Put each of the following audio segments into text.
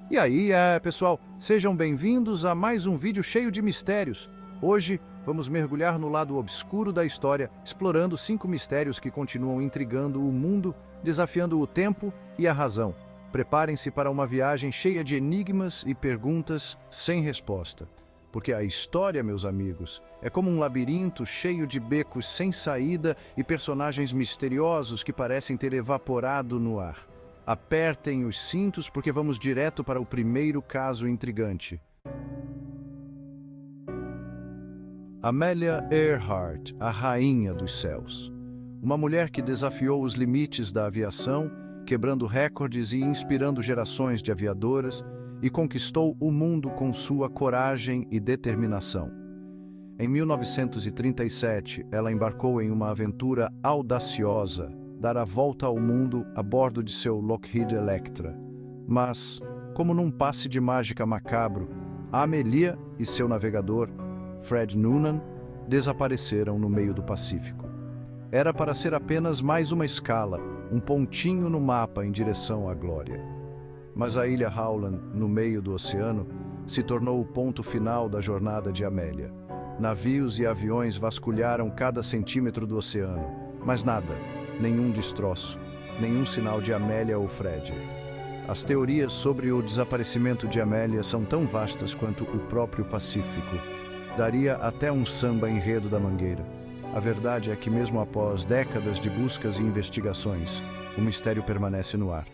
E aí, pessoal, sejam bem-vindos a mais um vídeo cheio de mistérios. Hoje, vamos mergulhar no lado obscuro da história, explorando 5 mistérios que continuam intrigando o mundo, desafiando o tempo e a razão. Preparem-se para uma viagem cheia de enigmas e perguntas sem resposta. Porque a história, meus amigos, é como um labirinto cheio de becos sem saída e personagens misteriosos que parecem ter evaporado no ar. Apertem os cintos porque vamos direto para o primeiro caso intrigante. Amelia Earhart, a rainha dos céus. Uma mulher que desafiou os limites da aviação, quebrando recordes e inspirando gerações de aviadoras, e conquistou o mundo com sua coragem e determinação. Em 1937, ela embarcou em uma aventura audaciosa, dar a volta ao mundo a bordo de seu Lockheed Electra. Mas, como num passe de mágica macabro, Amelia e seu navegador, Fred Noonan, desapareceram no meio do Pacífico. Era para ser apenas mais uma escala, um pontinho no mapa em direção à glória. Mas a ilha Howland, no meio do oceano, se tornou o ponto final da jornada de Amélia. Navios e aviões vasculharam cada centímetro do oceano, mas nada, nenhum destroço, nenhum sinal de Amélia ou Fred. As teorias sobre o desaparecimento de Amélia são tão vastas quanto o próprio Pacífico. Daria até um samba enredo da Mangueira. A verdade é que mesmo após décadas de buscas e investigações, o mistério permanece no ar.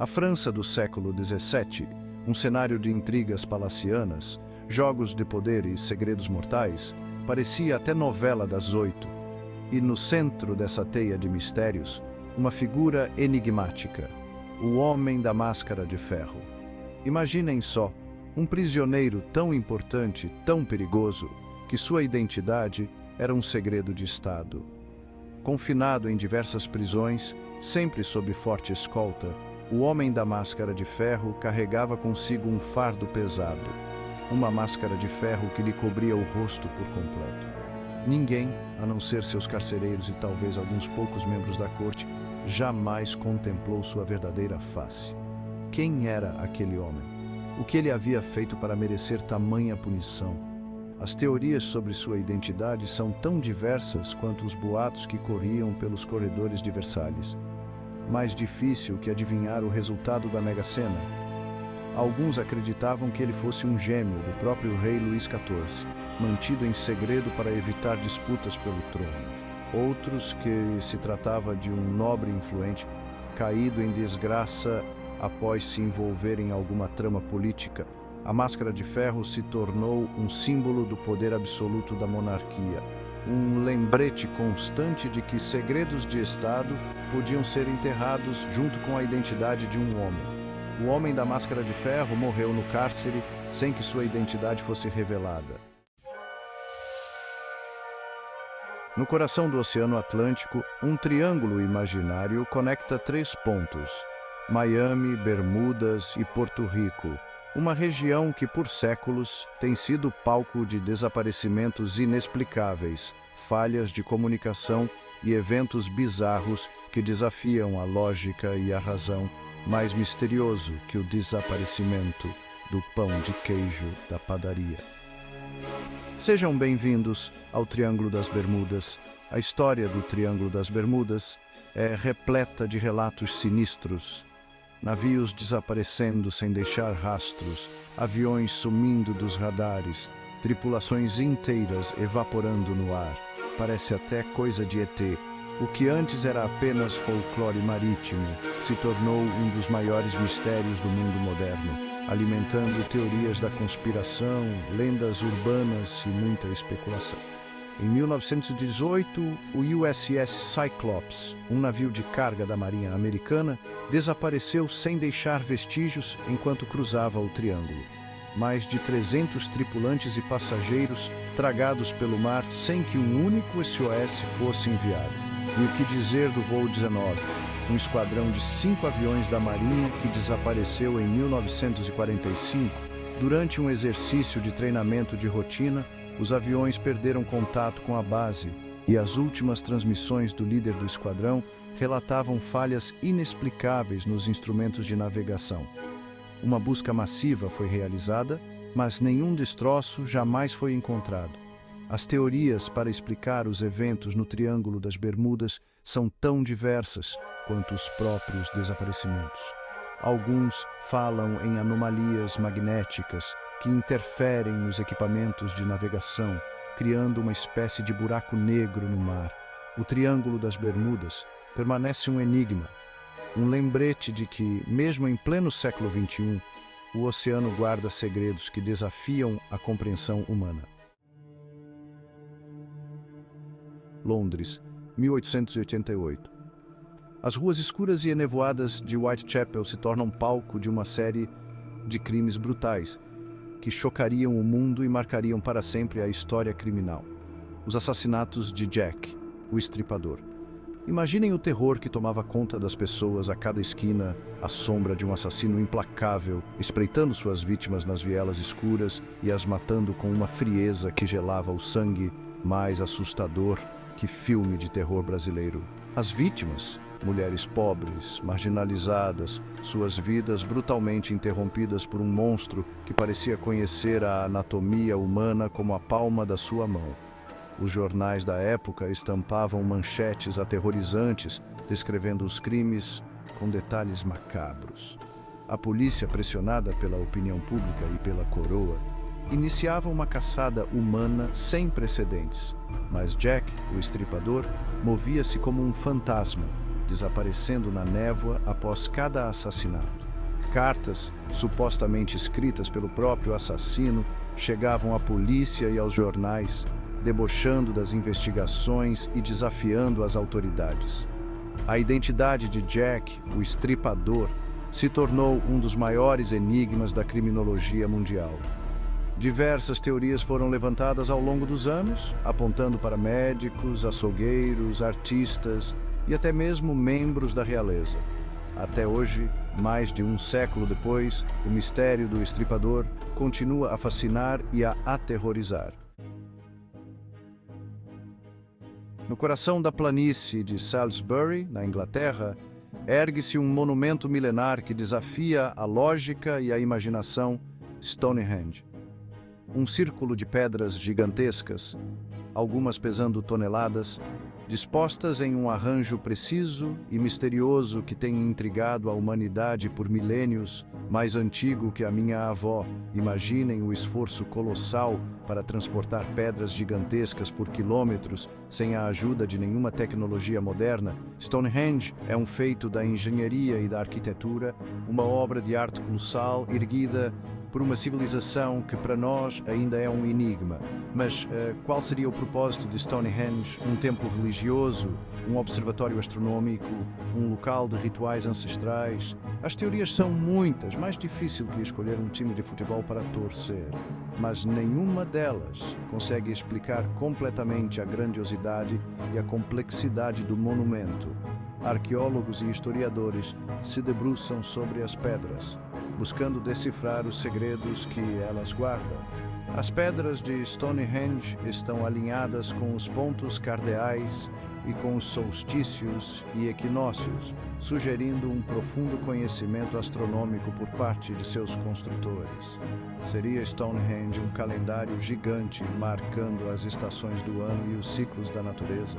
A França do século XVII, um cenário de intrigas palacianas, jogos de poder e segredos mortais, parecia até novela das 8. E no centro dessa teia de mistérios, uma figura enigmática, o Homem da Máscara de Ferro. Imaginem só, um prisioneiro tão importante, tão perigoso, que sua identidade era um segredo de Estado. Confinado em diversas prisões, sempre sob forte escolta, o Homem da Máscara de Ferro carregava consigo um fardo pesado, uma máscara de ferro que lhe cobria o rosto por completo. Ninguém, a não ser seus carcereiros e talvez alguns poucos membros da corte, jamais contemplou sua verdadeira face. Quem era aquele homem? O que ele havia feito para merecer tamanha punição? As teorias sobre sua identidade são tão diversas quanto os boatos que corriam pelos corredores de Versalhes. Mais difícil que adivinhar o resultado da Mega Sena. Alguns acreditavam que ele fosse um gêmeo do próprio rei Luís XIV, mantido em segredo para evitar disputas pelo trono. Outros que se tratava de um nobre influente, caído em desgraça após se envolver em alguma trama política. A Máscara de Ferro se tornou um símbolo do poder absoluto da monarquia, um lembrete constante de que segredos de Estado podiam ser enterrados junto com a identidade de um homem. O Homem da Máscara de Ferro morreu no cárcere sem que sua identidade fosse revelada. No coração do Oceano Atlântico, um triângulo imaginário conecta 3 pontos: Miami, Bermudas e Porto Rico, uma região que por séculos tem sido palco de desaparecimentos inexplicáveis, falhas de comunicação e eventos bizarros que desafiam a lógica e a razão, mais misterioso que o desaparecimento do pão de queijo da padaria. Sejam bem-vindos ao Triângulo das Bermudas. A história do Triângulo das Bermudas é repleta de relatos sinistros. Navios desaparecendo sem deixar rastros, aviões sumindo dos radares, tripulações inteiras evaporando no ar. Parece até coisa de ET. O que antes era apenas folclore marítimo se tornou um dos maiores mistérios do mundo moderno, alimentando teorias da conspiração, lendas urbanas e muita especulação. Em 1918, o USS Cyclops, um navio de carga da Marinha Americana, desapareceu sem deixar vestígios enquanto cruzava o Triângulo. Mais de 300 tripulantes e passageiros tragados pelo mar sem que um único SOS fosse enviado. E o que dizer do voo 19, um esquadrão de 5 aviões da Marinha que desapareceu em 1945 durante um exercício de treinamento de rotina. Os aviões perderam contato com a base e as últimas transmissões do líder do esquadrão relatavam falhas inexplicáveis nos instrumentos de navegação. Uma busca massiva foi realizada, mas nenhum destroço jamais foi encontrado. As teorias para explicar os eventos no Triângulo das Bermudas são tão diversas quanto os próprios desaparecimentos. Alguns falam em anomalias magnéticas que interferem nos equipamentos de navegação, criando uma espécie de buraco negro no mar. O Triângulo das Bermudas permanece um enigma, um lembrete de que, mesmo em pleno século XXI, o oceano guarda segredos que desafiam a compreensão humana. Londres, 1888. As ruas escuras e enevoadas de Whitechapel se tornam palco de uma série de crimes brutais que chocariam o mundo e marcariam para sempre a história criminal. Os assassinatos de Jack, o Estripador. Imaginem o terror que tomava conta das pessoas a cada esquina, a sombra de um assassino implacável, espreitando suas vítimas nas vielas escuras e as matando com uma frieza que gelava o sangue, mais assustador que filme de terror brasileiro. As vítimas, mulheres pobres, marginalizadas, suas vidas brutalmente interrompidas por um monstro que parecia conhecer a anatomia humana como a palma da sua mão. Os jornais da época estampavam manchetes aterrorizantes, descrevendo os crimes com detalhes macabros. A polícia, pressionada pela opinião pública e pela coroa, iniciava uma caçada humana sem precedentes. Mas Jack, o Estripador, movia-se como um fantasma, desaparecendo na névoa após cada assassinato. Cartas, supostamente escritas pelo próprio assassino, chegavam à polícia e aos jornais, debochando das investigações e desafiando as autoridades. A identidade de Jack, o Estripador, se tornou um dos maiores enigmas da criminologia mundial. Diversas teorias foram levantadas ao longo dos anos, apontando para médicos, açougueiros, artistas e até mesmo membros da realeza. Até hoje, mais de um século depois, o mistério do Estripador continua a fascinar e a aterrorizar. No coração da planície de Salisbury, na Inglaterra, ergue-se um monumento milenar que desafia a lógica e a imaginação, Stonehenge. Um círculo de pedras gigantescas, algumas pesando toneladas, dispostas em um arranjo preciso e misterioso que tem intrigado a humanidade por milênios, mais antigo que a minha avó. Imaginem o esforço colossal para transportar pedras gigantescas por quilômetros sem a ajuda de nenhuma tecnologia moderna. Stonehenge é um feito da engenharia e da arquitetura, uma obra de arte colossal erguida por uma civilização que para nós ainda é um enigma. Mas qual seria o propósito de Stonehenge? Um templo religioso? Um observatório astronômico? Um local de rituais ancestrais? As teorias são muitas, mais difícil que escolher um time de futebol para torcer. Mas nenhuma delas consegue explicar completamente a grandiosidade e a complexidade do monumento. Arqueólogos e historiadores se debruçam sobre as pedras, buscando decifrar os segredos que elas guardam. As pedras de Stonehenge estão alinhadas com os pontos cardeais e com os solstícios e equinócios, sugerindo um profundo conhecimento astronômico por parte de seus construtores. Seria Stonehenge um calendário gigante marcando as estações do ano e os ciclos da natureza?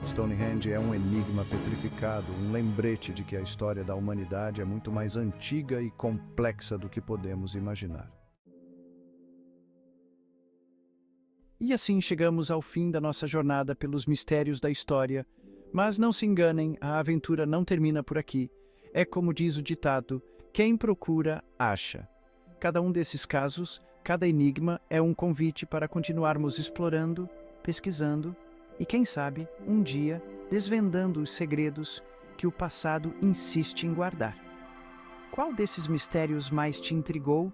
Stonehenge é um enigma petrificado, um lembrete de que a história da humanidade é muito mais antiga e complexa do que podemos imaginar. E assim chegamos ao fim da nossa jornada pelos mistérios da história. Mas não se enganem, a aventura não termina por aqui. É como diz o ditado, quem procura, acha. Cada um desses casos, cada enigma é um convite para continuarmos explorando, pesquisando e, quem sabe, um dia, desvendando os segredos que o passado insiste em guardar. Qual desses mistérios mais te intrigou?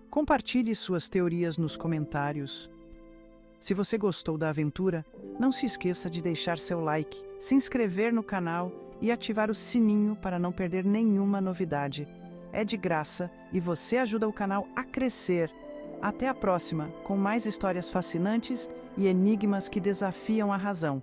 Compartilhe suas teorias nos comentários. Se você gostou da aventura, não se esqueça de deixar seu like, se inscrever no canal e ativar o sininho para não perder nenhuma novidade. É de graça e você ajuda o canal a crescer. Até a próxima, com mais histórias fascinantes e enigmas que desafiam a razão.